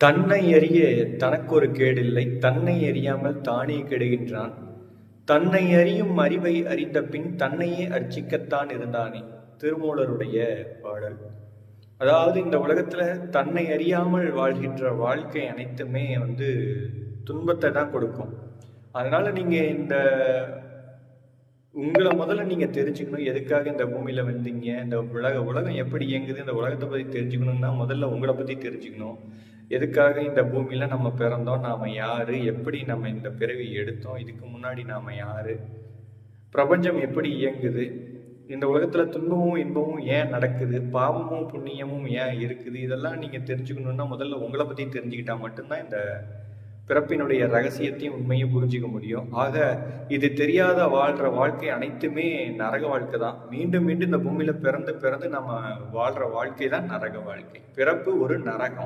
தன்னை அறிய தனக்கொரு கேடில்லை தன்னை அறியாமல் தானே கெடுகின்றான். தன்னை அறியும் அறிவை அறிந்த பின் தன்னையே அர்ச்சிக்கத்தான் இருந்தானே. திருமூலருடைய பாடல். அதாவது இந்த உலகத்துல தன்னை அறியாமல் வாழ்கின்ற வாழ்க்கை அனைத்துமே துன்பத்தை தான் கொடுக்கும். அதனால நீங்க உங்களை முதல்ல நீங்க தெரிஞ்சுக்கணும். எதுக்காக இந்த பூமியில வந்தீங்க, இந்த உலகம் எப்படி இயங்குது, இந்த உலகத்தை பத்தி தெரிஞ்சுக்கணும்னா முதல்ல உங்களை பத்தி தெரிஞ்சுக்கணும். எதுக்காக இந்த பூமியில நம்ம பிறந்தோம், நாம யாரு, எப்படி நம்ம இந்த பிறவி எடுத்தோம், இதுக்கு முன்னாடி நாம யாரு, பிரபஞ்சம் எப்படி இயங்குது, இந்த உலகத்துல துன்பமும் இன்பமும் ஏன் நடக்குது, பாவமும் புண்ணியமும் ஏன் இருக்குது, இதெல்லாம் நீங்க தெரிஞ்சுக்கணும்னா முதல்ல உங்களை பத்தி தெரிஞ்சுக்கிட்டா மட்டும்தான் இந்த பிறப்பினுடைய ரகசியத்தையும் உண்மையும் புரிஞ்சிக்க முடியும். ஆக இது தெரியாத வாழ்ற வாழ்க்கை அனைத்துமே நரக வாழ்க்கை தான். மீண்டும் மீண்டும் இந்த பூமியில பிறந்து பிறந்து நம்ம வாழ்ற வாழ்க்கை தான் நரக வாழ்க்கை. பிறப்பு ஒரு நரகம்.